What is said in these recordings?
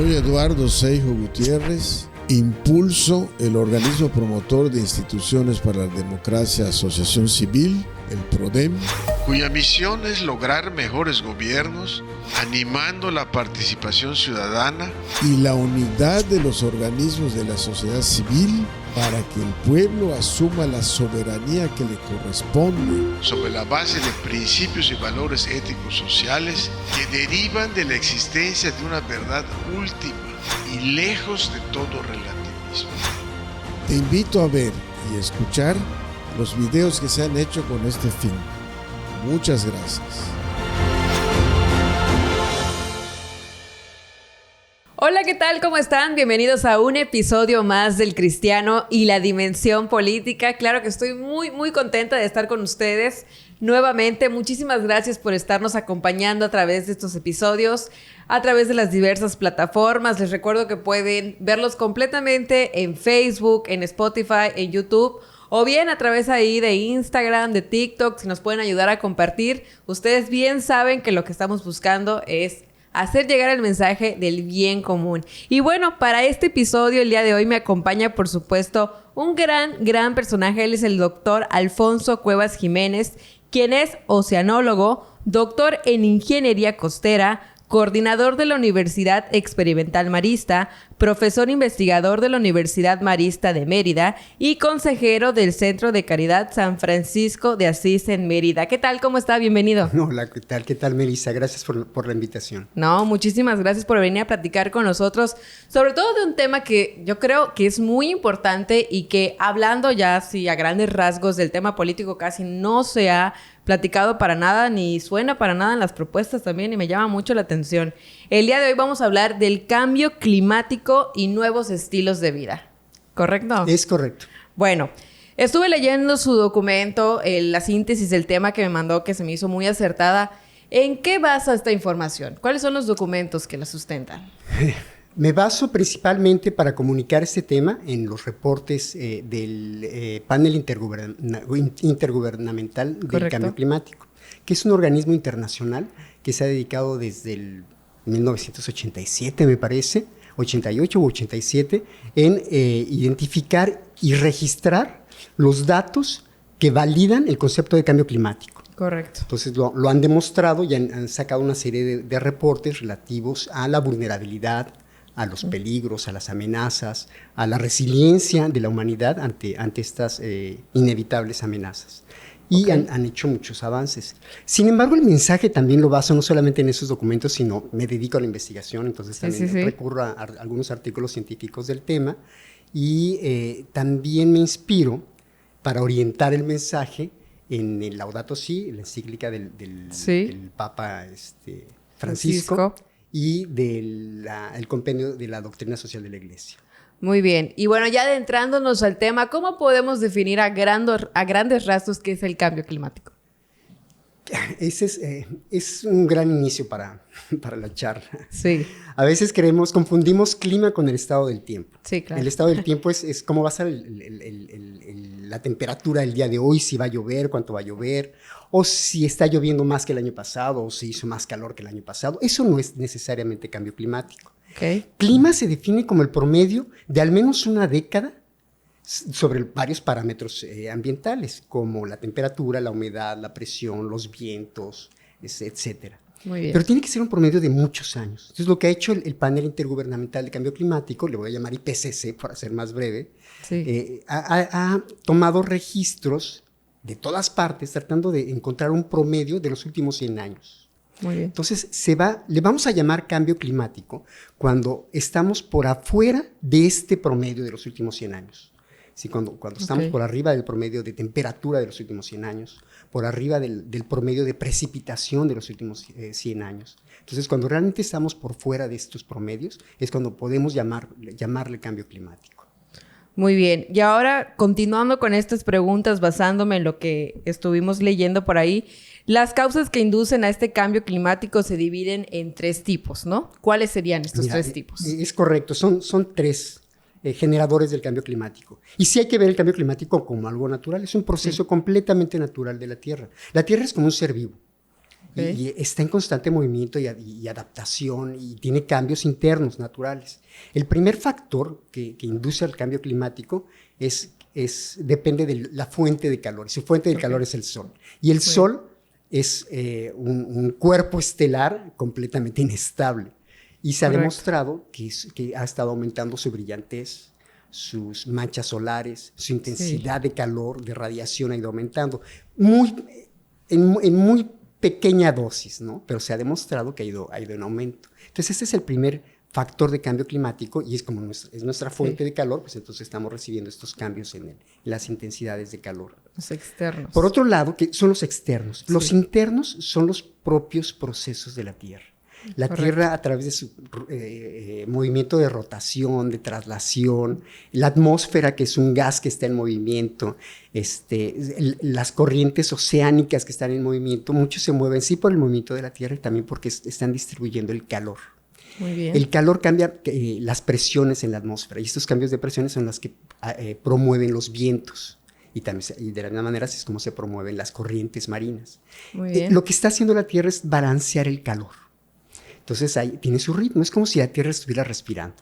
Soy Eduardo Seijo Gutiérrez, impulso el organismo promotor de instituciones para la democracia Asociación Civil, el PRODEM, cuya misión es lograr mejores gobiernos, animando la participación ciudadana y la unidad de los organismos de la sociedad civil para que el pueblo asuma la soberanía que le corresponde sobre la base de principios y valores éticos sociales que derivan de la existencia de una verdad última y lejos de todo relativismo. Te invito a ver y escuchar los videos que se han hecho con este fin. Muchas gracias. Hola, ¿qué tal? ¿Cómo están? Bienvenidos a un episodio más del Cristiano y la Dimensión Política. Claro que estoy muy contenta de estar con ustedes nuevamente. Muchísimas gracias por estarnos acompañando a través de estos episodios, a través de las diversas plataformas. Les recuerdo que pueden verlos completamente en Facebook, en Spotify, en YouTube, o bien a través ahí de Instagram, de TikTok, si nos pueden ayudar a compartir. Ustedes bien saben que lo que estamos buscando es hacer llegar el mensaje del bien común. Y bueno, para este episodio, el día de hoy me acompaña, por supuesto, un gran personaje. Él es el doctor Alfonso Cuevas Jiménez, quien es oceanólogo, doctor en ingeniería costera, coordinador de la Universidad Experimental Marista, profesor investigador de la Universidad Marista de Mérida y consejero del Centro de Caridad San Francisco de Asís en Mérida. ¿Qué tal? ¿Cómo está? Bienvenido. Hola, ¿qué tal? ¿Qué tal, Melissa? Gracias por la invitación. No, muchísimas gracias por venir a platicar con nosotros, sobre todo de un tema que yo creo que es muy importante y que, hablando ya así a grandes rasgos del tema político, casi no se ha platicado para nada, ni suena para nada en las propuestas también, y me llama mucho la atención. El día de hoy vamos a hablar del cambio climático y nuevos estilos de vida. ¿Correcto? Es correcto. Bueno, estuve leyendo su documento, la síntesis del tema que me mandó, que se me hizo muy acertada. ¿En qué basa esta información? ¿Cuáles son los documentos que la sustentan? Me baso principalmente para comunicar este tema en los reportes del panel intergubernamental del Correcto. Cambio Climático, que es un organismo internacional que se ha dedicado desde el 1987, me parece, 88 u 87, en identificar y registrar los datos que validan el concepto de cambio climático. Correcto. Entonces lo han demostrado y han sacado una serie de reportes relativos a la vulnerabilidad, a los peligros, a las amenazas, a la resiliencia de la humanidad ante estas inevitables amenazas. Y Okay. han hecho muchos avances. Sin embargo, el mensaje también lo baso no solamente en esos documentos, sino me dedico a la investigación, entonces también recurro a algunos artículos científicos del tema y también me inspiro para orientar el mensaje en el Laudato Si, la encíclica del Papa Francisco. Y del compendio de la doctrina social de la Iglesia. Muy bien. Y bueno, ya adentrándonos al tema, ¿cómo podemos definir a grandes rasgos qué es el cambio climático? Ese es un gran inicio para la charla. Sí. A veces confundimos clima con el estado del tiempo. Sí, claro. El estado del tiempo es cómo va a ser la temperatura el día de hoy, si va a llover, cuánto va a llover, o si está lloviendo más que el año pasado, o si hizo más calor que el año pasado. Eso no es necesariamente cambio climático. Okay. Clima se define como el promedio de al menos una década sobre varios parámetros ambientales, como la temperatura, la humedad, la presión, los vientos, etcétera. Muy bien. Pero tiene que ser un promedio de muchos años. Entonces, lo que ha hecho el panel intergubernamental de cambio climático, le voy a llamar IPCC para ser más breve, Sí. ha tomado registros de todas partes tratando de encontrar un promedio de los últimos 100 años. Muy bien. Entonces, le vamos a llamar cambio climático cuando estamos por afuera de este promedio de los últimos 100 años. Sí, cuando estamos por arriba del promedio de temperatura de los últimos 100 años, por arriba del promedio de precipitación de los últimos 100 años. Entonces, cuando realmente estamos por fuera de estos promedios, es cuando podemos llamarle cambio climático. Muy bien. Y ahora, continuando con estas preguntas, basándome en lo que estuvimos leyendo por ahí, las causas que inducen a este cambio climático se dividen en 3 tipos, ¿no? ¿Cuáles serían estos 3 tipos? Es correcto, son 3 generadores del cambio climático. Y sí hay que ver el cambio climático como algo natural, es un proceso completamente natural de la Tierra. La Tierra es como un ser vivo. Y está en constante movimiento y adaptación y tiene cambios internos naturales. El primer factor que induce al cambio climático depende de la fuente de calor. Su fuente de calor es el Sol. Y el Sol es un cuerpo estelar completamente inestable. Y se ha demostrado que ha estado aumentando su brillantez, sus manchas solares, su intensidad de calor, de radiación ha ido aumentando. En muy pequeña dosis, ¿no? Pero se ha demostrado que ha ido en aumento. Entonces, este es el primer factor de cambio climático y es como es nuestra fuente de calor, pues entonces estamos recibiendo estos cambios en las intensidades de calor. Los externos. Por otro lado, que son los externos. Los internos son los propios procesos de la Tierra. La Tierra, a través de su movimiento de rotación, de traslación, la atmósfera, que es un gas que está en movimiento, las corrientes oceánicas que están en movimiento, muchos se mueven sí por el movimiento de la Tierra y también porque están distribuyendo el calor. Muy bien. El calor cambia las presiones en la atmósfera y estos cambios de presiones son las que promueven los vientos. Y de la misma manera es como se promueven las corrientes marinas. Muy bien. Lo que está haciendo la Tierra es balancear el calor. Entonces ahí tiene su ritmo, es como si la Tierra estuviera respirando.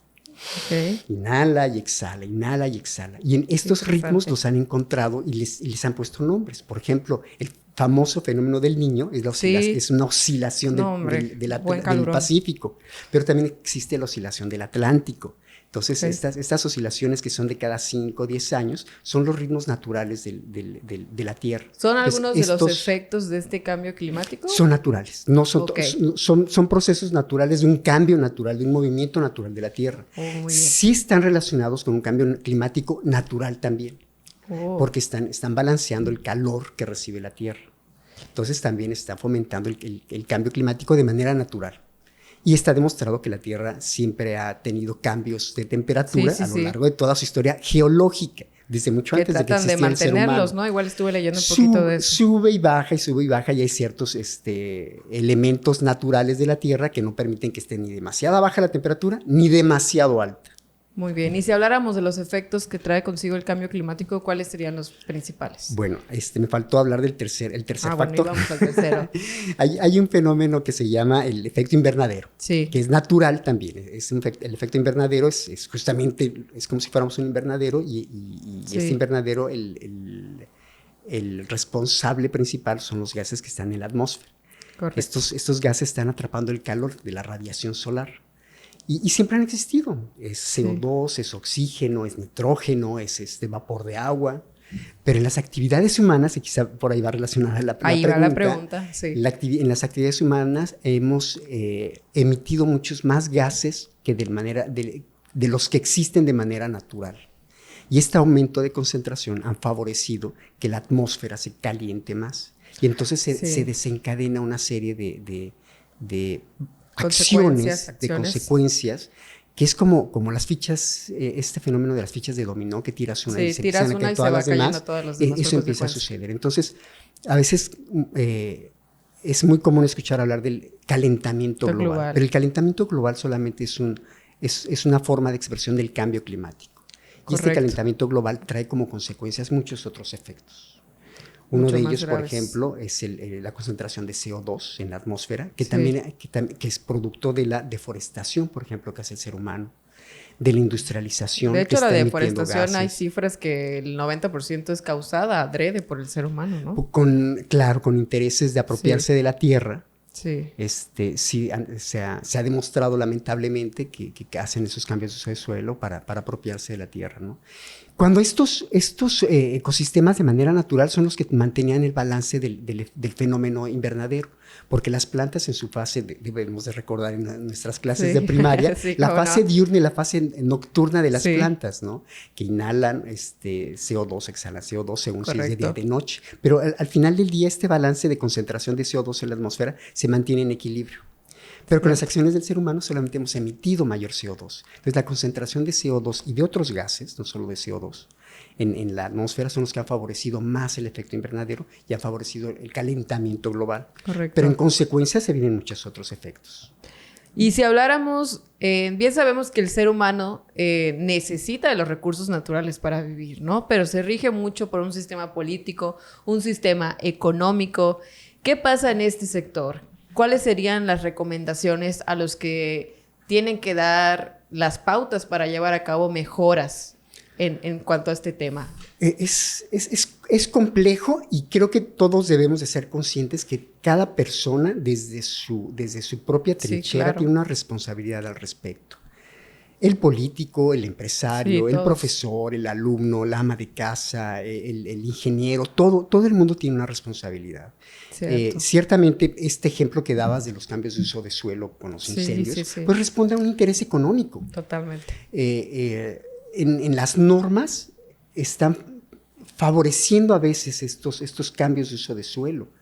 Inhala y exhala, inhala y exhala. Y en estos ritmos los han encontrado y les han puesto nombres. Por ejemplo, el famoso fenómeno del Niño es una oscilación del Pacífico, pero también existe la oscilación del Atlántico. Entonces, estas oscilaciones que son de cada 5 o 10 años son los ritmos naturales de la Tierra. ¿Son algunos de los efectos de este cambio climático? Son naturales, no son procesos naturales de un cambio natural, de un movimiento natural de la Tierra. Sí están relacionados con un cambio climático natural también, porque están balanceando el calor que recibe la Tierra. Entonces también está fomentando el cambio climático de manera natural. Y está demostrado que la Tierra siempre ha tenido cambios de temperatura a lo largo de toda su historia geológica, desde mucho antes de que existiera el ser humano. Mantenerlos, ¿no? Igual estuve leyendo un poquito de eso. Sube y baja, y hay ciertos elementos naturales de la Tierra que no permiten que esté ni demasiado baja la temperatura, ni demasiado alta. Muy bien. Y si habláramos de los efectos que trae consigo el cambio climático, ¿cuáles serían los principales? Bueno, me faltó hablar del tercer factor. Bueno, vamos al tercero. hay un fenómeno que se llama el efecto invernadero, que es natural también. El efecto invernadero es justamente, es como si fuéramos un invernadero y este invernadero, el responsable principal son los gases que están en la atmósfera. Correcto. Estos gases están atrapando el calor de la radiación solar. Y siempre han existido. Es CO2, es oxígeno, es nitrógeno, es vapor de agua. Pero en las actividades humanas, y quizá por ahí va relacionada la pregunta. Ahí va la pregunta, sí. En las actividades humanas hemos emitido muchos más gases que de los que existen de manera natural. Y este aumento de concentración han favorecido que la atmósfera se caliente más. Y entonces se desencadena una serie de acciones, de consecuencias, que es como las fichas, este fenómeno de las fichas de dominó, que tiras una y se van a caer todas las demás, eso empieza a suceder. Entonces, a veces es muy común escuchar hablar del calentamiento global, pero el calentamiento global solamente es una forma de expresión del cambio climático. Y este calentamiento global trae como consecuencias muchos otros efectos. Uno de ellos, por ejemplo, es la concentración de CO2 en la atmósfera, que es producto de la deforestación, por ejemplo, que hace el ser humano, de la industrialización. De hecho, la deforestación hay cifras que el 90% es causada adrede por el ser humano, ¿no? Con intereses de apropiarse de la tierra. Sí. Se ha demostrado lamentablemente que hacen esos cambios de suelo para apropiarse de la tierra, ¿no? Cuando estos ecosistemas de manera natural son los que mantenían el balance del fenómeno invernadero, porque las plantas en su fase, debemos de recordar en nuestras clases de primaria, la fase diurna y la fase nocturna de las plantas, ¿no? Que inhalan CO2, exhalan CO2 según si es de día o de noche. Pero al final del día este balance de concentración de CO2 en la atmósfera se mantiene en equilibrio. Pero con las acciones del ser humano solamente hemos emitido mayor CO2. Entonces la concentración de CO2 y de otros gases, no solo de CO2, en la atmósfera son los que han favorecido más el efecto invernadero y han favorecido el calentamiento global. Correcto. Pero en consecuencia se vienen muchos otros efectos. Y si habláramos, bien sabemos que el ser humano necesita de los recursos naturales para vivir, ¿no? Pero se rige mucho por un sistema político, un sistema económico, ¿Qué pasa en este sector? ¿Cuáles serían las recomendaciones a los que tienen que dar las pautas para llevar a cabo mejoras en cuanto a este tema? Es complejo y creo que todos debemos de ser conscientes que cada persona desde su propia trinchera tiene una responsabilidad al respecto. El político, el empresario, el profesor, el alumno, la ama de casa, el ingeniero, todo el mundo tiene una responsabilidad. Ciertamente este ejemplo que dabas de los cambios de uso de suelo con los incendios, pues responde a un interés económico. Totalmente. En las normas están favoreciendo a veces estos cambios de uso de suelo.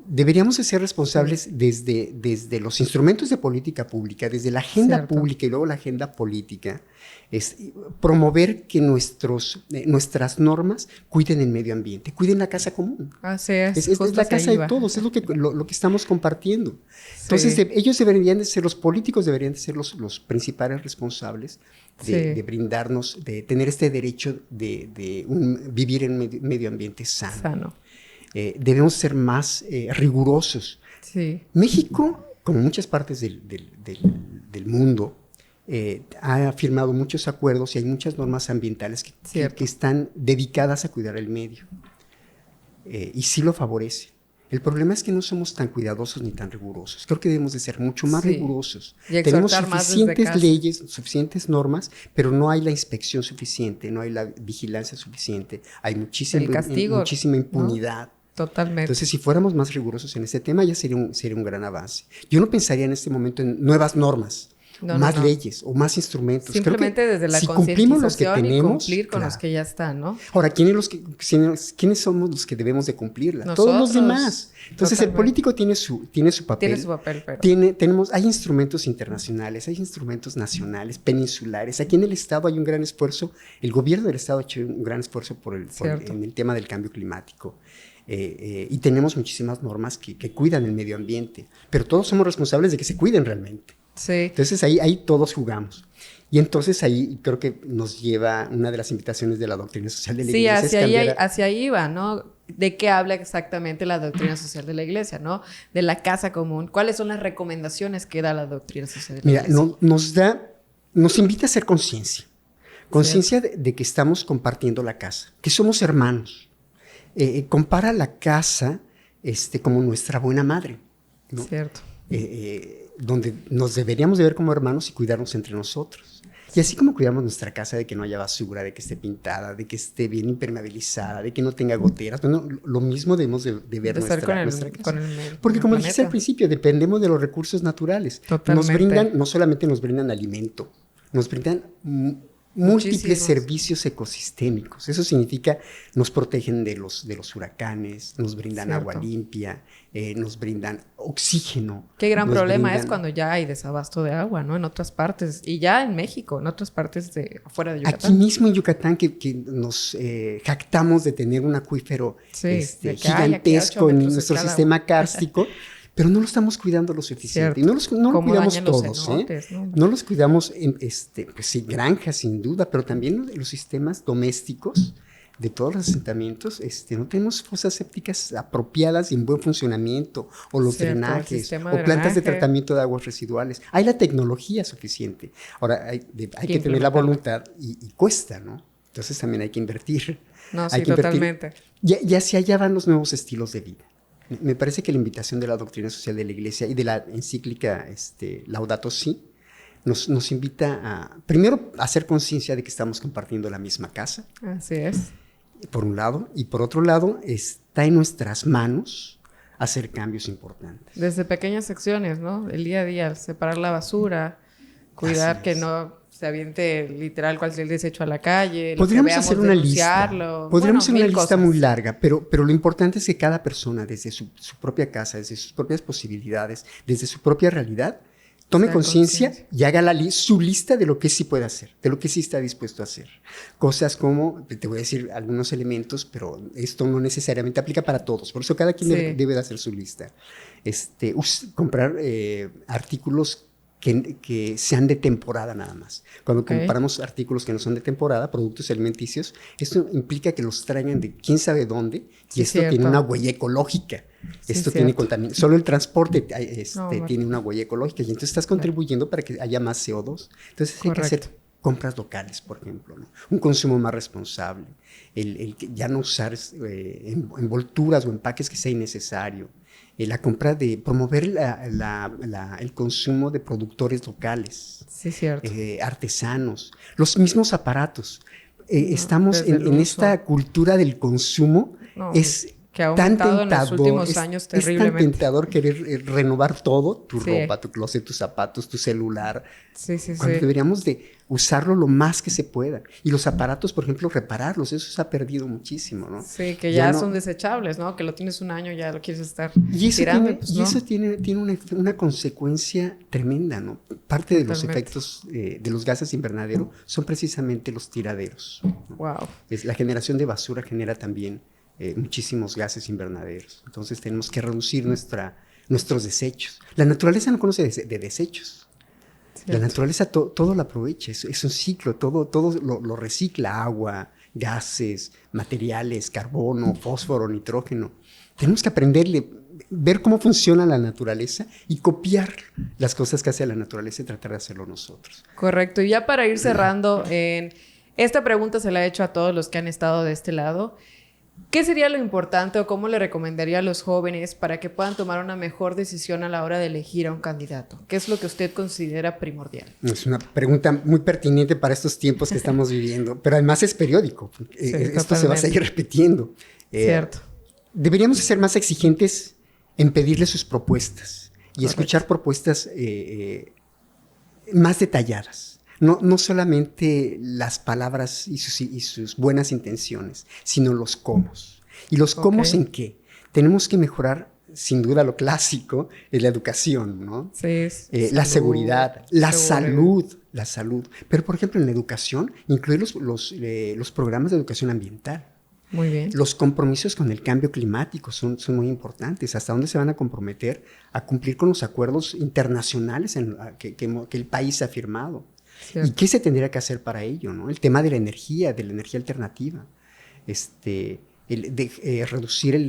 Deberíamos de ser responsables desde los instrumentos de política pública, desde la agenda pública y luego la agenda política, promover que nuestras normas cuiden el medio ambiente, cuiden la casa común. Así es. Es la casa de todos, es lo que estamos compartiendo. Entonces, ellos deberían de ser, los políticos deberían de ser los principales responsables de brindarnos, de tener este derecho de vivir en un medio ambiente sano. Debemos ser más rigurosos. México, como muchas partes del mundo, ha firmado muchos acuerdos y hay muchas normas ambientales que están dedicadas a cuidar el medio. Y sí lo favorece. El problema es que no somos tan cuidadosos ni tan rigurosos. Creo que debemos de ser mucho más rigurosos. Tenemos suficientes leyes, suficientes normas, pero no hay la inspección suficiente, no hay la vigilancia suficiente. Hay muchísima impunidad. ¿No? Totalmente. Entonces, si fuéramos más rigurosos en este tema, ya sería un gran avance. Yo no pensaría en este momento en nuevas normas, más leyes o más instrumentos. Simplemente creo que desde la si cumplimos los que tenemos, y cumplir con los que ya están, ¿no? Ahora, ¿quiénes somos los que debemos de cumplirla? Nosotros, todos los demás. Entonces, el político tiene su papel. Tiene su papel, pero... Hay instrumentos internacionales, hay instrumentos nacionales, peninsulares. Aquí en el Estado hay un gran esfuerzo. El gobierno del Estado ha hecho un gran esfuerzo en el tema del cambio climático. Y tenemos muchísimas normas que cuidan el medio ambiente, pero todos somos responsables de que se cuiden realmente. Entonces ahí todos jugamos. Y entonces ahí creo que nos lleva una de las invitaciones de la doctrina social de la Iglesia. Hacia ahí va, ¿no? ¿De qué habla exactamente la doctrina social de la Iglesia, no? De la casa común. ¿Cuáles son las recomendaciones que da la doctrina social de la Iglesia? Nos invita a hacer conciencia. Conciencia de que estamos compartiendo la casa, que somos hermanos. Compara la casa como nuestra buena madre, ¿no? Cierto. Donde nos deberíamos de ver como hermanos y cuidarnos entre nosotros. Y así como cuidamos nuestra casa de que no haya basura, de que esté pintada, de que esté bien impermeabilizada, de que no tenga goteras, bueno, lo mismo debemos de ver nuestra casa. Porque como dijiste al principio, dependemos de los recursos naturales. Totalmente. No solamente nos brindan alimento, nos brindan múltiples servicios ecosistémicos. Eso significa nos protegen de los huracanes, nos brindan agua limpia, nos brindan oxígeno. Qué gran problema es cuando ya hay desabasto de agua, ¿no? En otras partes, y ya en México, en otras partes afuera de Yucatán. Aquí mismo en Yucatán, que nos jactamos de tener un acuífero gigantesco en nuestro sistema kárstico. Pero no lo estamos cuidando lo suficiente. Y no lo cuidamos todos. Cenotes, ¿no? Los cuidamos en granjas, sin duda, pero también los sistemas domésticos de todos los asentamientos. No tenemos fosas sépticas apropiadas y en buen funcionamiento, o los drenajes, o plantas de tratamiento de aguas residuales. Hay la tecnología suficiente. Ahora, hay que tener la voluntad y cuesta, ¿no? Entonces también hay que invertir. Totalmente. Y hacia allá van los nuevos estilos de vida. Me parece que la invitación de la doctrina social de la Iglesia y de la encíclica Laudato Si nos invita primero a hacer conciencia de que estamos compartiendo la misma casa. Así es. Por un lado. Y por otro lado, está en nuestras manos hacer cambios importantes. Desde pequeñas secciones, ¿no? El día a día, separar la basura, cuidar que no se aviente literal cualquier desecho a la calle. Podríamos hacer una lista. Podríamos hacer una lista muy larga, pero lo importante es que cada persona, desde su propia casa, desde sus propias posibilidades, desde su propia realidad, tome conciencia y haga su lista de lo que sí puede hacer, de lo que sí está dispuesto a hacer. Cosas como, te voy a decir algunos elementos, pero esto no necesariamente aplica para todos. Por eso cada quien debe de hacer su lista. Comprar artículos que sean de temporada nada más. Cuando comparamos artículos que no son de temporada, productos alimenticios, esto implica que los traigan de quién sabe dónde, y esto tiene una huella ecológica. Esto tiene contaminación. Solo el transporte tiene una huella ecológica, y entonces estás contribuyendo para que haya más CO2. Entonces hay que hacer compras locales, por ejemplo, ¿no? Un consumo más responsable, el ya no usar envolturas o empaques que sea innecesario, la compra de promover el consumo de productores locales, artesanos, los mismos aparatos. Estamos en esta cultura del consumo, que ha aumentado en los últimos años terriblemente. Es tan tentador querer renovar todo, tu ropa, tu closet, tus zapatos, tu celular, cuando deberíamos de usarlo lo más que se pueda. Y los aparatos, por ejemplo, repararlos, eso se ha perdido muchísimo, ¿no? Sí, que ya son desechables, ¿no? Que lo tienes un año, ya lo quieres estar tirando. Eso tiene una consecuencia tremenda, ¿no? Parte de los efectos de los gases invernadero son precisamente los tiraderos, ¿no? Wow. La generación de basura genera también muchísimos gases invernaderos. Entonces tenemos que reducir nuestros desechos. La naturaleza no conoce de desechos. La naturaleza todo lo aprovecha, es un ciclo, todo lo recicla: agua, gases, materiales, carbono, fósforo, nitrógeno. Tenemos que aprenderle, ver cómo funciona la naturaleza y copiar las cosas que hace la naturaleza y tratar de hacerlo nosotros. Correcto. Y ya para ir cerrando, esta pregunta se la he hecho a todos los que han estado de este lado. ¿Qué sería lo importante o cómo le recomendaría a los jóvenes para que puedan tomar una mejor decisión a la hora de elegir a un candidato? ¿Qué es lo que usted considera primordial? Es una pregunta muy pertinente para estos tiempos que estamos viviendo, pero además es periódico. Esto se va a seguir repitiendo. Cierto. Deberíamos ser más exigentes en pedirle sus propuestas y escuchar propuestas más detalladas. No solamente las palabras y sus buenas intenciones, sino los cómo. ¿Y los cómo en qué? Tenemos que mejorar, sin duda, lo clásico, la educación, ¿no? Sí, la seguridad, la salud. Pero, por ejemplo, en la educación, incluir los programas de educación ambiental. Muy bien. Los compromisos con el cambio climático son muy importantes. ¿Hasta dónde se van a comprometer a cumplir con los acuerdos internacionales que el país ha firmado? Cierto. ¿Y qué se tendría que hacer para ello, ¿no? El tema de la energía alternativa, reducir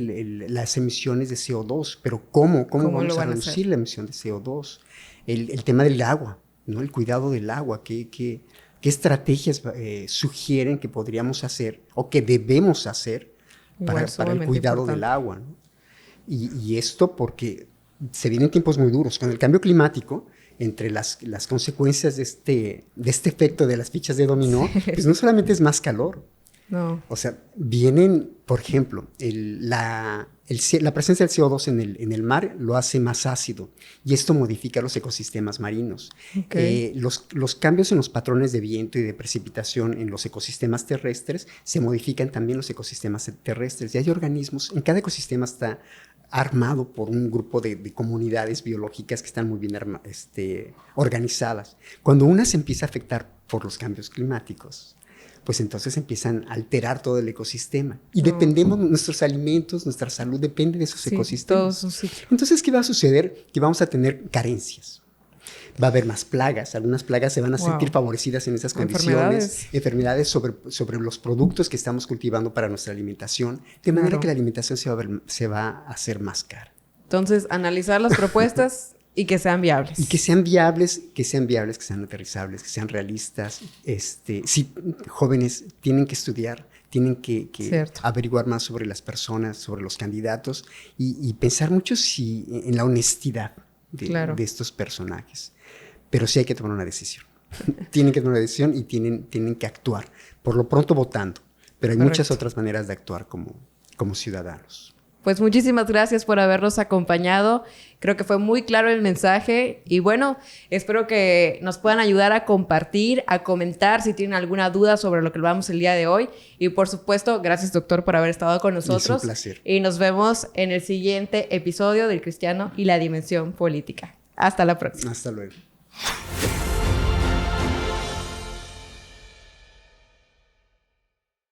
las emisiones de CO2, pero ¿cómo vamos a reducir la emisión de CO2? El tema del agua, ¿no? El cuidado del agua, ¿qué estrategias sugieren que podríamos hacer o que debemos hacer para el cuidado del agua, ¿no? Y esto porque se vienen tiempos muy duros. Con el cambio climático, entre las consecuencias de este efecto de las fichas de dominó, pues no solamente es más calor. No. O sea, vienen, por ejemplo, la presencia del CO2 en el mar lo hace más ácido y esto modifica los ecosistemas marinos. Los cambios en los patrones de viento y de precipitación en los ecosistemas terrestres se modifican también los ecosistemas terrestres. Y hay organismos, en cada ecosistema está armado por un grupo de comunidades biológicas que están muy bien organizadas. Cuando una se empieza a afectar por los cambios climáticos, pues entonces empiezan a alterar todo el ecosistema. Y dependemos, nuestros alimentos, nuestra salud depende de esos ecosistemas. Entonces, ¿qué va a suceder? Que vamos a tener carencias. Va a haber más plagas. Algunas plagas se van a sentir favorecidas en esas condiciones. Enfermedades sobre los productos que estamos cultivando para nuestra alimentación. De manera que la alimentación se va a hacer más cara. Entonces, analizar las propuestas y que sean viables. Y que sean viables, que sean aterrizables, que sean realistas. Sí, jóvenes tienen que estudiar, tienen que averiguar más sobre las personas, sobre los candidatos y pensar mucho en la honestidad de estos personajes. Pero sí hay que tomar una decisión. Tienen que tomar una decisión y tienen que actuar. Por lo pronto votando. Pero hay muchas otras maneras de actuar como ciudadanos. Pues muchísimas gracias por habernos acompañado. Creo que fue muy claro el mensaje. Y bueno, espero que nos puedan ayudar a compartir, a comentar si tienen alguna duda sobre lo que hablamos el día de hoy. Y por supuesto, gracias, doctor, por haber estado con nosotros. Es un placer. Y nos vemos en el siguiente episodio del Cristiano y la Dimensión Política. Hasta la próxima. Hasta luego.